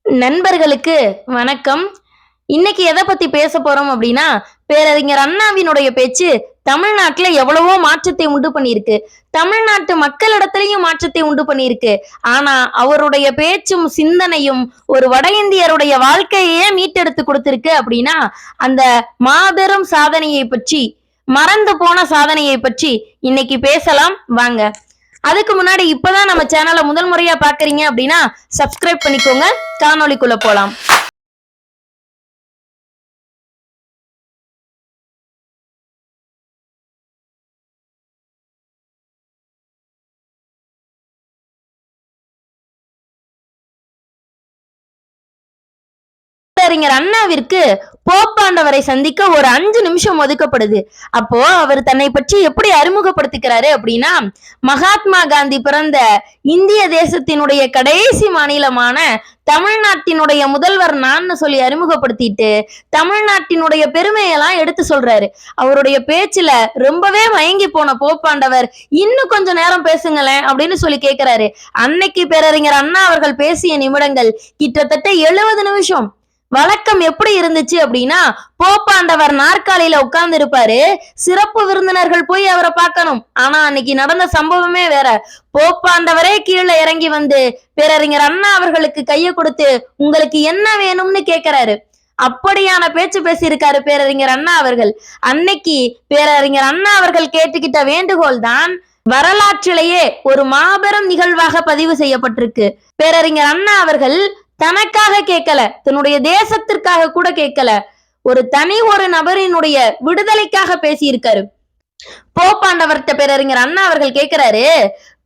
நண்பர்களுக்கு வணக்கம். இன்னைக்கு எதை பத்தி பேச போறோம் அப்படின்னா, பேரறிஞர் அண்ணாவினுடைய பேச்சு தமிழ்நாட்டுல எவ்வளவோ மாற்றத்தை உண்டு பண்ணியிருக்கு. தமிழ்நாட்டு மக்களிடத்திலையும் மாற்றத்தை உண்டு பண்ணியிருக்கு. ஆனா அவருடைய பேச்சும் சிந்தனையும் ஒரு வட இந்தியருடைய வாழ்க்கையே மீட்டெடுத்து கொடுத்திருக்கு அப்படின்னா, அந்த மாபெரும் சாதனையை பற்றி, மறந்து போன சாதனையை பற்றி இன்னைக்கு பேசலாம் வாங்க. அதுக்கு முன்னாடி இப்பதான் நம்ம சேனலை முதல் முறையா பாக்குறீங்க அப்படின்னா சப்ஸ்கிரைப் பண்ணிக்கோங்க. காணொளிக்குள்ள போலாம். பேரறிஞர் அண்ணாவிற்கு போப்பாண்டவரை சந்திக்க ஒரு 5 நிமிஷம் ஒதுக்கப்படுது. அப்போ அவர் தன்னை பற்றி எப்படி அறிமுகப்படுத்திக்கிறாரு அப்படின்னா, மகாத்மா காந்தி பிறந்த இந்திய தேசத்தினுடைய கடைசி மாநிலமான தமிழ்நாட்டினுடைய முதல்வர் நான் சொல்லி அறிமுகப்படுத்திட்டு தமிழ்நாட்டினுடைய பெருமையெல்லாம் எடுத்து சொல்றாரு. அவருடைய பேச்சுல ரொம்பவே மயங்கி போன போப்பாண்டவர் இன்னும் கொஞ்சம் நேரம் பேசுங்களேன் அப்படின்னு சொல்லி கேட்கிறாரு. அன்னைக்கு பேரறிஞர் அண்ணா அவர்கள் பேசிய நிமிடங்கள் கிட்டத்தட்ட 70 நிமிஷம். வழக்கம் எப்படி இருந்துச்சு அப்படின்னா, போப்பாண்டவர் நாற்காலியில உட்கார்ந்து இருப்பாரு, சிறப்பு விருந்தினர்கள் போய் அவரை பார்க்கணும். ஆனா அன்னைக்கு நடந்த சம்பவமே வேற. போப்பாண்டவரே கீழே இறங்கி வந்து பேரறிஞர் அண்ணா அவர்களுக்கு கையை கொடுத்து உங்களுக்கு என்ன வேணும்னு கேட்கிறாரு. அப்படியான பேச்சு பேசியிருக்காரு பேரறிஞர் அண்ணா அவர்கள். அன்னைக்கு பேரறிஞர் அண்ணா அவர்கள் கேட்டுக்கிட்ட வேண்டுகோள் தான் வரலாற்றிலேயே ஒரு மாபெரும் நிகழ்வாக பதிவு செய்யப்பட்டிருக்கு. பேரறிஞர் அண்ணா அவர்கள் தனக்காக கேட்கல, தன்னுடைய தேசத்திற்காக கூட கேட்கல, ஒரு நபரினுடைய விடுதலைக்காக பேசியிருக்காரு. போப்பாண்டவர்கிட்ட பேரறிஞர் அண்ணா அவர்கள் கேட்கிறாரு,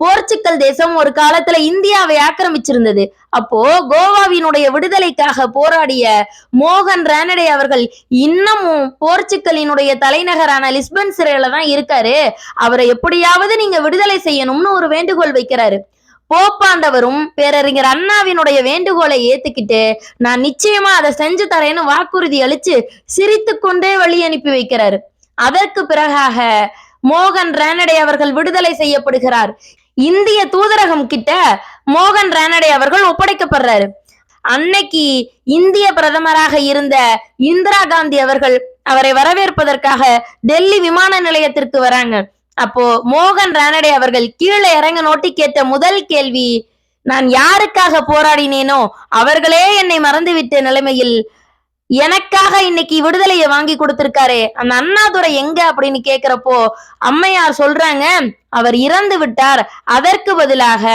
போர்ச்சுக்கல் தேசம் ஒரு காலத்துல இந்தியாவை ஆக்கிரமிச்சிருந்தது. அப்போ கோவாவினுடைய விடுதலைக்காக போராடிய மோகன் ரானடே அவர்கள் இன்னமும் போர்ச்சுக்கலினுடைய தலைநகரான லிஸ்பன் சிறையில தான் இருக்காரு. அவரை எப்படியாவது நீங்க விடுதலை செய்யணும்னு ஒரு வேண்டுகோள் வைக்கிறாரு. போப்பாண்டவரும் பேரறிஞர் அண்ணாவினுடைய வேண்டுகோளை ஏத்துக்கிட்டு நான் நிச்சயமா அதை செஞ்சு தரேன்னு வாக்குறுதி அளிச்சு சிரித்து கொண்டே வழி அனுப்பி வைக்கிறாரு. அதற்கு பிறகாக மோகன் ரானடே அவர்கள் விடுதலை செய்யப்படுகிறார். இந்திய தூதரகம் கிட்ட மோகன் ரானடே அவர்கள் ஒப்படைக்கப்படுறாரு. அன்னைக்கு இந்திய பிரதமராக இருந்த இந்திரா காந்தி அவர்கள் அவரை வரவேற்பதற்காக டெல்லி விமான நிலையத்திற்கு வராங்க. அப்போ மோகன் ரானடே அவர்கள் கீழே இறங்க நோட்டி கேட்ட முதல் கேள்வி, நான் யாருக்காக போராடினேனோ அவர்களே என்னை மறந்துவிட்ட நிலைமையில் எனக்காக இன்னைக்கு விடுதலையை வாங்கி கொடுத்திருக்காரு, அந்த அண்ணாதுரை எங்க அப்படின்னு கேக்குறப்போ அம்மையார் சொல்றாங்க, அவர் இறந்து விட்டார். அதற்கு பதிலாக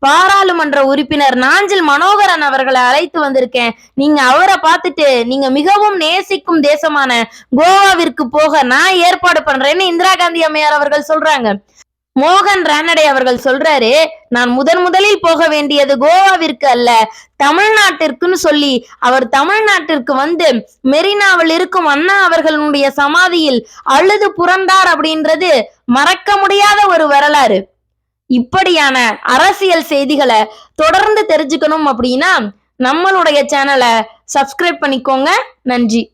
பாராளுமன்ற உறுப்பினர் நாஞ்சில் மனோகரன் அவர்களை அழைத்து வந்திருக்கேன். நீங்க அவரை பார்த்துட்டு நீங்க மிகவும் நேசிக்கும் தேசமான கோவாவிற்கு போக நான் ஏற்பாடு பண்றேன்னு இந்திரா காந்தி அம்மையார் அவர்கள் சொல்றாங்க. மோகன் ரானடே அவர்கள் சொல்றாரு, நான் முதலில் போக வேண்டியது கோவாவிற்கு அல்ல, தமிழ்நாட்டிற்குன்னு சொல்லி அவர் தமிழ்நாட்டிற்கு வந்து மெரினாவில் இருக்கும் அண்ணா அவர்களுடைய சமாதியில் அழுது புரண்டார். அப்படின்றது மறக்க முடியாத ஒரு வரலாறு. இப்படியான அரசியல் செய்திகளை தொடர்ந்து தெரிஞ்சுக்கணும் அப்படின்னா நம்மளுடைய சேனலை சப்ஸ்கிரைப் பண்ணிக்கோங்க. நன்றி.